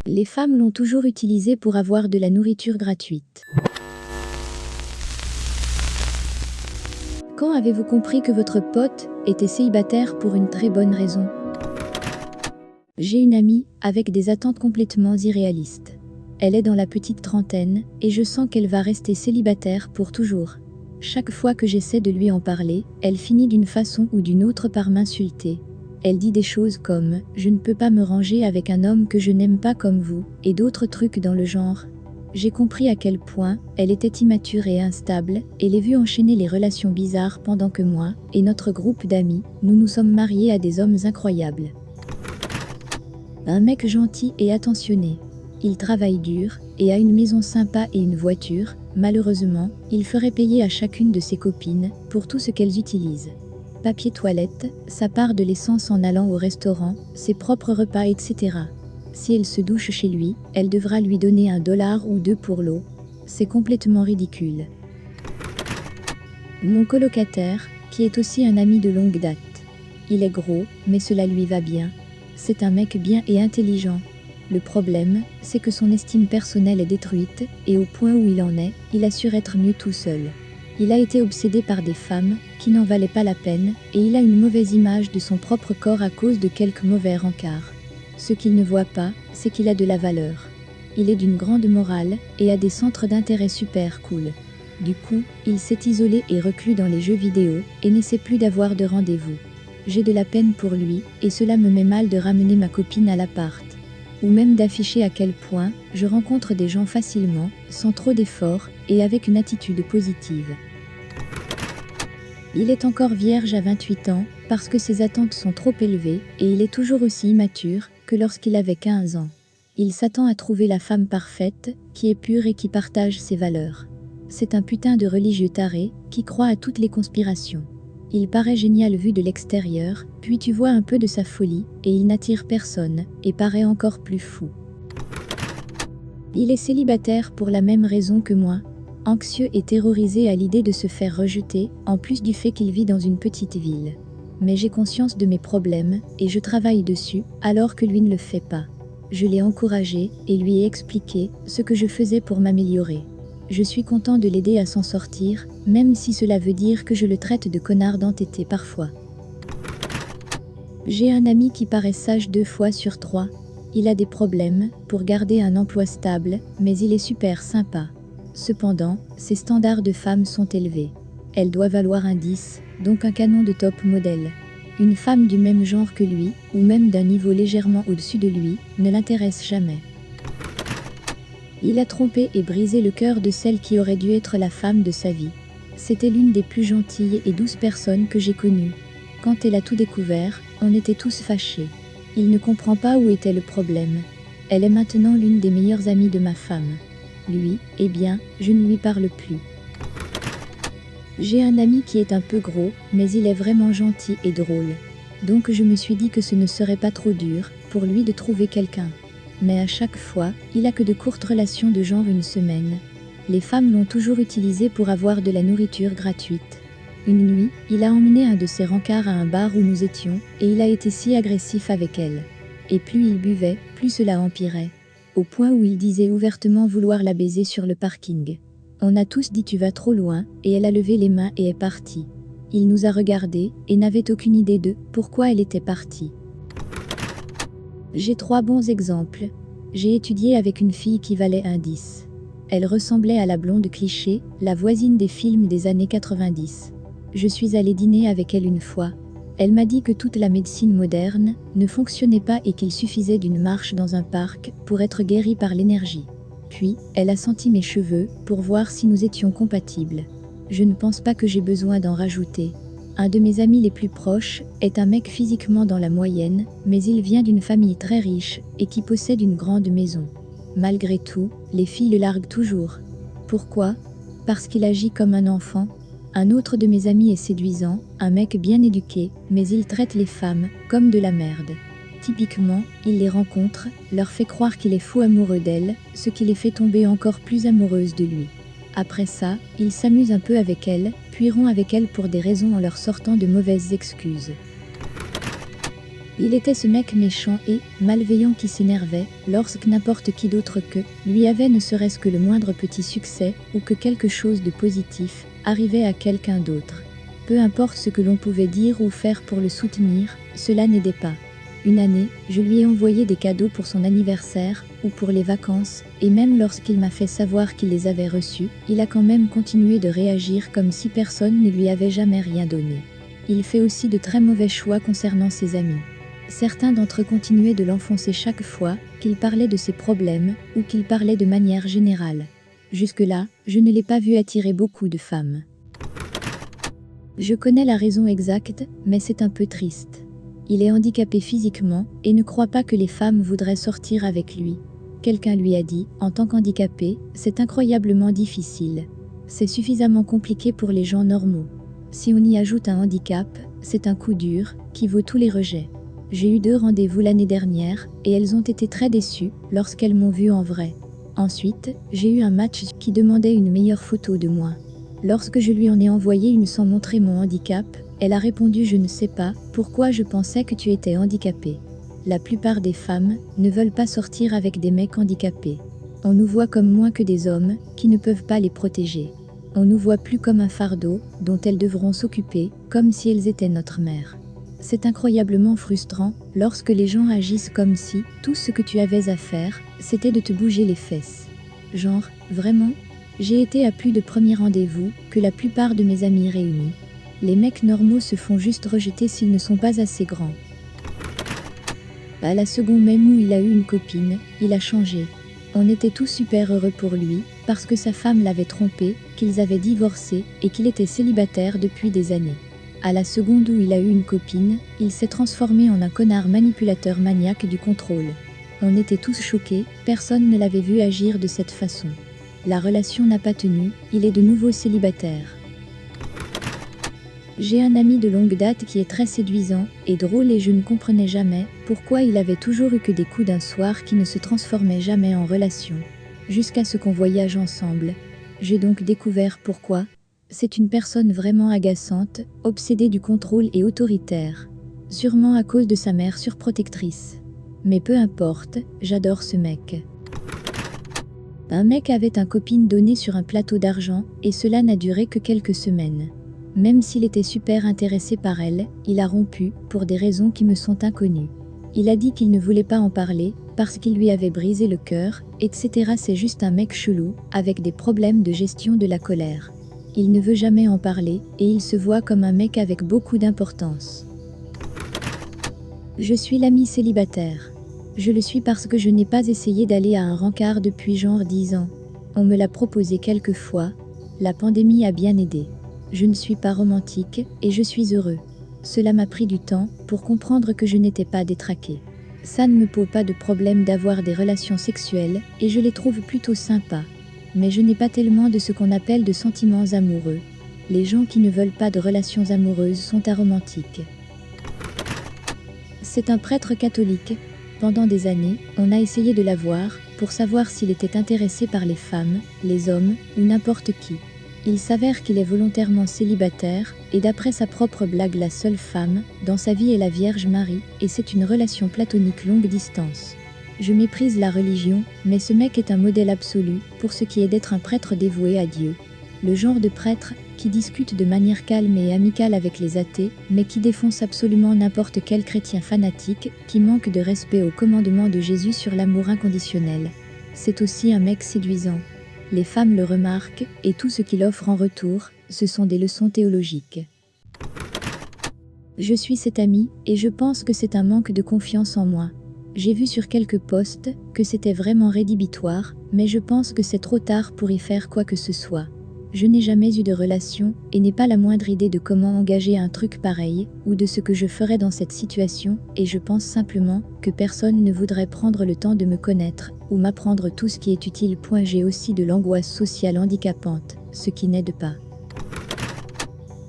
Les femmes l'ont toujours utilisé pour avoir de la nourriture gratuite. Quand avez-vous compris que votre pote était célibataire pour une très bonne raison? J'ai une amie avec des attentes complètement irréalistes. Elle est dans la petite trentaine et je sens qu'elle va rester célibataire pour toujours. Chaque fois que j'essaie de lui en parler, elle finit d'une façon ou d'une autre par m'insulter. Elle dit des choses comme « je ne peux pas me ranger avec un homme que je n'aime pas comme vous » et d'autres trucs dans le genre. J'ai compris à quel point elle était immature et instable, et l'ai vue enchaîner les relations bizarres pendant que moi et notre groupe d'amis, nous nous sommes mariés à des hommes incroyables. Un mec gentil et attentionné. Il travaille dur et a une maison sympa et une voiture. Malheureusement, il ferait payer à chacune de ses copines pour tout ce qu'elles utilisent. Papier toilette, sa part de l'essence en allant au restaurant, ses propres repas, etc. Si elle se douche chez lui, elle devra lui donner $1 ou 2 pour l'eau. C'est complètement ridicule. Mon colocataire, qui est aussi un ami de longue date. Il est gros, mais cela lui va bien. C'est un mec bien et intelligent. Le problème, c'est que son estime personnelle est détruite, et au point où il en est, il assure être mieux tout seul. Il a été obsédé par des femmes qui n'en valaient pas la peine, et il a une mauvaise image de son propre corps à cause de quelques mauvais rencarts. Ce qu'il ne voit pas, c'est qu'il a de la valeur. Il est d'une grande morale, et a des centres d'intérêt super cool. Du coup, il s'est isolé et reclus dans les jeux vidéo, et n'essaie plus d'avoir de rendez-vous. J'ai de la peine pour lui, et cela me met mal de ramener ma copine à l'appart. Ou même d'afficher à quel point je rencontre des gens facilement, sans trop d'efforts, et avec une attitude positive. Il est encore vierge à 28 ans, parce que ses attentes sont trop élevées, et il est toujours aussi immature que lorsqu'il avait 15 ans. Il s'attend à trouver la femme parfaite, qui est pure et qui partage ses valeurs. C'est un putain de religieux taré, qui croit à toutes les conspirations. Il paraît génial vu de l'extérieur, puis tu vois un peu de sa folie, et il n'attire personne, et paraît encore plus fou. Il est célibataire pour la même raison que moi, anxieux et terrorisé à l'idée de se faire rejeter, en plus du fait qu'il vit dans une petite ville. Mais j'ai conscience de mes problèmes, et je travaille dessus, alors que lui ne le fait pas. Je l'ai encouragé, et lui ai expliqué ce que je faisais pour m'améliorer. Je suis content de l'aider à s'en sortir, même si cela veut dire que je le traite de connard d'entêté parfois. J'ai un ami qui paraît sage 2 fois sur 3. Il a des problèmes pour garder un emploi stable, mais il est super sympa. Cependant, ses standards de femme sont élevés. Elle doit valoir un 10, donc un canon de top modèle. Une femme du même genre que lui, ou même d'un niveau légèrement au-dessus de lui, ne l'intéresse jamais. Il a trompé et brisé le cœur de celle qui aurait dû être la femme de sa vie. C'était l'une des plus gentilles et douces personnes que j'ai connues. Quand elle a tout découvert, on était tous fâchés. Il ne comprend pas où était le problème. Elle est maintenant l'une des meilleures amies de ma femme. Lui, eh bien, je ne lui parle plus. J'ai un ami qui est un peu gros, mais il est vraiment gentil et drôle. Donc je me suis dit que ce ne serait pas trop dur pour lui de trouver quelqu'un. Mais à chaque fois, il a que de courtes relations de genre une semaine. Les femmes l'ont toujours utilisé pour avoir de la nourriture gratuite. Une nuit, il a emmené un de ses rencarts à un bar où nous étions, et il a été si agressif avec elle. Et plus il buvait, plus cela empirait. Au point où il disait ouvertement vouloir la baiser sur le parking. On a tous dit tu vas trop loin, et elle a levé les mains et est partie. Il nous a regardés, et n'avait aucune idée de pourquoi elle était partie. J'ai 3 bons exemples. J'ai étudié avec une fille qui valait un 10. Elle ressemblait à la blonde cliché, la voisine des films des années 90. Je suis allée dîner avec elle une fois. Elle m'a dit que toute la médecine moderne ne fonctionnait pas et qu'il suffisait d'une marche dans un parc pour être guéri par l'énergie. Puis, elle a senti mes cheveux pour voir si nous étions compatibles. Je ne pense pas que j'ai besoin d'en rajouter. Un de mes amis les plus proches est un mec physiquement dans la moyenne, mais il vient d'une famille très riche et qui possède une grande maison. Malgré tout, les filles le larguent toujours. Pourquoi? Parce qu'il agit comme un enfant. Un autre de mes amis est séduisant, un mec bien éduqué, mais il traite les femmes comme de la merde. Typiquement, il les rencontre, leur fait croire qu'il est fou amoureux d'elles, ce qui les fait tomber encore plus amoureuses de lui. Après ça, il s'amuse un peu avec elles, puis rompt avec elles pour des raisons en leur sortant de mauvaises excuses. Il était ce mec méchant et malveillant qui s'énervait lorsque n'importe qui d'autre que lui avait ne serait-ce que le moindre petit succès ou que quelque chose de positif arrivait à quelqu'un d'autre. Peu importe ce que l'on pouvait dire ou faire pour le soutenir, cela n'aidait pas. Une année, je lui ai envoyé des cadeaux pour son anniversaire ou pour les vacances, et même lorsqu'il m'a fait savoir qu'il les avait reçus, il a quand même continué de réagir comme si personne ne lui avait jamais rien donné. Il fait aussi de très mauvais choix concernant ses amis. Certains d'entre eux continuaient de l'enfoncer chaque fois qu'il parlait de ses problèmes ou qu'il parlait de manière générale. Jusque-là, je ne l'ai pas vu attirer beaucoup de femmes. Je connais la raison exacte, mais c'est un peu triste. Il est handicapé physiquement et ne croit pas que les femmes voudraient sortir avec lui. Quelqu'un lui a dit, en tant qu'handicapé, c'est incroyablement difficile. C'est suffisamment compliqué pour les gens normaux. Si on y ajoute un handicap, c'est un coup dur, qui vaut tous les rejets. J'ai eu 2 rendez-vous l'année dernière, et elles ont été très déçues lorsqu'elles m'ont vu en vrai. Ensuite, j'ai eu un match qui demandait une meilleure photo de moi. Lorsque je lui en ai envoyé une sans montrer mon handicap, elle a répondu « Je ne sais pas pourquoi je pensais que tu étais handicapé ». La plupart des femmes ne veulent pas sortir avec des mecs handicapés. On nous voit comme moins que des hommes qui ne peuvent pas les protéger. On nous voit plus comme un fardeau dont elles devront s'occuper, comme si elles étaient notre mère. C'est incroyablement frustrant lorsque les gens agissent comme si tout ce que tu avais à faire, c'était de te bouger les fesses. Genre, vraiment ? J'ai été à plus de premiers rendez-vous que la plupart de mes amis réunis. Les mecs normaux se font juste rejeter s'ils ne sont pas assez grands. À la seconde même où il a eu une copine, il a changé. On était tous super heureux pour lui, parce que sa femme l'avait trompé, qu'ils avaient divorcé et qu'il était célibataire depuis des années. À la seconde où il a eu une copine, il s'est transformé en un connard manipulateur maniaque du contrôle. On était tous choqués, personne ne l'avait vu agir de cette façon. La relation n'a pas tenu, il est de nouveau célibataire. J'ai un ami de longue date qui est très séduisant et drôle et je ne comprenais jamais pourquoi il avait toujours eu que des coups d'un soir qui ne se transformaient jamais en relation. Jusqu'à ce qu'on voyage ensemble. J'ai donc découvert pourquoi. C'est une personne vraiment agaçante, obsédée du contrôle et autoritaire. Sûrement à cause de sa mère surprotectrice. Mais peu importe, j'adore ce mec. Un mec avait un copine donnée sur un plateau d'argent et cela n'a duré que quelques semaines. Même s'il était super intéressé par elle, il a rompu pour des raisons qui me sont inconnues. Il a dit qu'il ne voulait pas en parler parce qu'il lui avait brisé le cœur, etc. C'est juste un mec chelou avec des problèmes de gestion de la colère. Il ne veut jamais en parler et il se voit comme un mec avec beaucoup d'importance. Je suis l'ami célibataire. Je le suis parce que je n'ai pas essayé d'aller à un rencard depuis genre 10 ans. On me l'a proposé quelques fois. La pandémie a bien aidé. Je ne suis pas romantique et je suis heureux. Cela m'a pris du temps pour comprendre que je n'étais pas détraqué. Ça ne me pose pas de problème d'avoir des relations sexuelles et je les trouve plutôt sympas. Mais je n'ai pas tellement de ce qu'on appelle de sentiments amoureux. Les gens qui ne veulent pas de relations amoureuses sont aromantiques. C'est un prêtre catholique. Pendant des années, on a essayé de l'avoir pour savoir s'il était intéressé par les femmes, les hommes ou n'importe qui. Il s'avère qu'il est volontairement célibataire et d'après sa propre blague la seule femme dans sa vie est la Vierge Marie et c'est une relation platonique longue distance. Je méprise la religion, mais ce mec est un modèle absolu pour ce qui est d'être un prêtre dévoué à Dieu. Le genre de prêtre qui discute de manière calme et amicale avec les athées, mais qui défonce absolument n'importe quel chrétien fanatique qui manque de respect au commandement de Jésus sur l'amour inconditionnel. C'est aussi un mec séduisant. Les femmes le remarquent et tout ce qu'il offre en retour, ce sont des leçons théologiques. Je suis cet ami et je pense que c'est un manque de confiance en moi. J'ai vu sur quelques posts que c'était vraiment rédhibitoire, mais je pense que c'est trop tard pour y faire quoi que ce soit. Je n'ai jamais eu de relation et n'ai pas la moindre idée de comment engager un truc pareil ou de ce que je ferais dans cette situation et je pense simplement que personne ne voudrait prendre le temps de me connaître ou m'apprendre tout ce qui est utile. J'ai aussi de l'angoisse sociale handicapante, ce qui n'aide pas.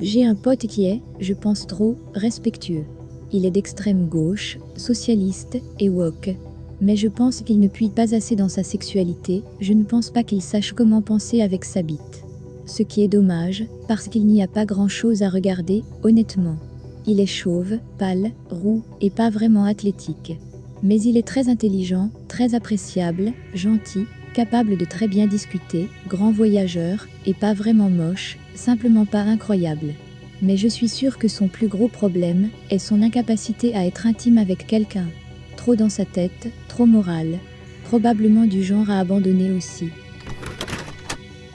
J'ai un pote qui est, je pense trop, respectueux. Il est d'extrême gauche, socialiste et woke. Mais je pense qu'il ne puise pas assez dans sa sexualité, je ne pense pas qu'il sache comment penser avec sa bite. Ce qui est dommage, parce qu'il n'y a pas grand-chose à regarder, honnêtement. Il est chauve, pâle, roux et pas vraiment athlétique. Mais il est très intelligent, très appréciable, gentil, capable de très bien discuter, grand voyageur, et pas vraiment moche, simplement pas incroyable. Mais je suis sûre que son plus gros problème est son incapacité à être intime avec quelqu'un. Trop dans sa tête, trop moral. Probablement du genre à abandonner aussi.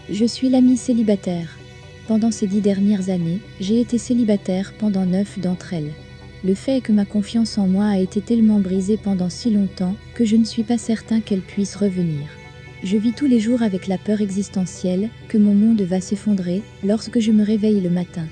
Je suis l'amie célibataire. Pendant ces 10 dernières années, j'ai été célibataire pendant 9 d'entre elles. Le fait est que ma confiance en moi a été tellement brisée pendant si longtemps que je ne suis pas certain qu'elle puisse revenir. Je vis tous les jours avec la peur existentielle que mon monde va s'effondrer lorsque je me réveille le matin.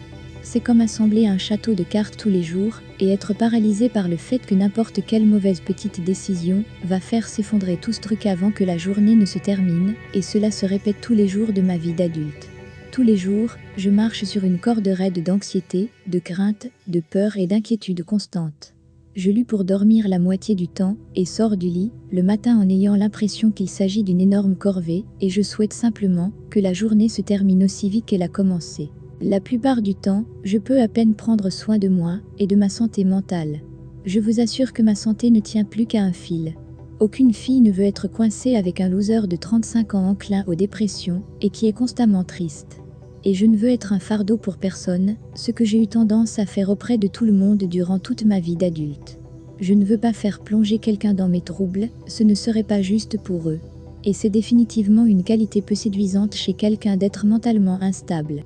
C'est comme assembler un château de cartes tous les jours et être paralysé par le fait que n'importe quelle mauvaise petite décision va faire s'effondrer tout ce truc avant que la journée ne se termine, et cela se répète tous les jours de ma vie d'adulte. Tous les jours, je marche sur une corde raide d'anxiété, de crainte, de peur et d'inquiétude constante. Je lutte pour dormir la moitié du temps et sors du lit le matin en ayant l'impression qu'il s'agit d'une énorme corvée, et je souhaite simplement que la journée se termine aussi vite qu'elle a commencé. La plupart du temps, je peux à peine prendre soin de moi et de ma santé mentale. Je vous assure que ma santé ne tient plus qu'à un fil. Aucune fille ne veut être coincée avec un loser de 35 ans enclin aux dépressions et qui est constamment triste. Et je ne veux être un fardeau pour personne, ce que j'ai eu tendance à faire auprès de tout le monde durant toute ma vie d'adulte. Je ne veux pas faire plonger quelqu'un dans mes troubles, ce ne serait pas juste pour eux. Et c'est définitivement une qualité peu séduisante chez quelqu'un d'être mentalement instable.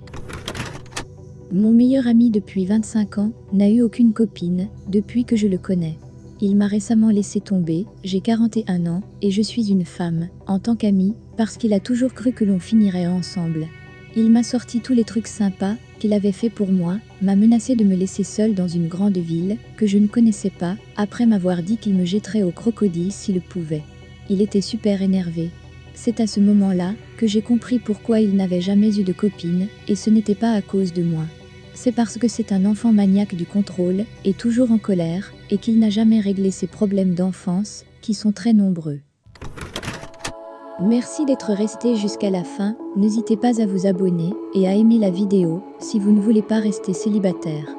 Mon meilleur ami depuis 25 ans n'a eu aucune copine depuis que je le connais. Il m'a récemment laissé tomber, j'ai 41 ans et je suis une femme, en tant qu'amie, parce qu'il a toujours cru que l'on finirait ensemble. Il m'a sorti tous les trucs sympas qu'il avait fait pour moi, m'a menacé de me laisser seule dans une grande ville que je ne connaissais pas, après m'avoir dit qu'il me jetterait au crocodile s'il pouvait. Il était super énervé. C'est à ce moment-là que j'ai compris pourquoi il n'avait jamais eu de copine, et ce n'était pas à cause de moi. C'est parce que c'est un enfant maniaque du contrôle, et toujours en colère, et qu'il n'a jamais réglé ses problèmes d'enfance, qui sont très nombreux. Merci d'être resté jusqu'à la fin, n'hésitez pas à vous abonner et à aimer la vidéo si vous ne voulez pas rester célibataire.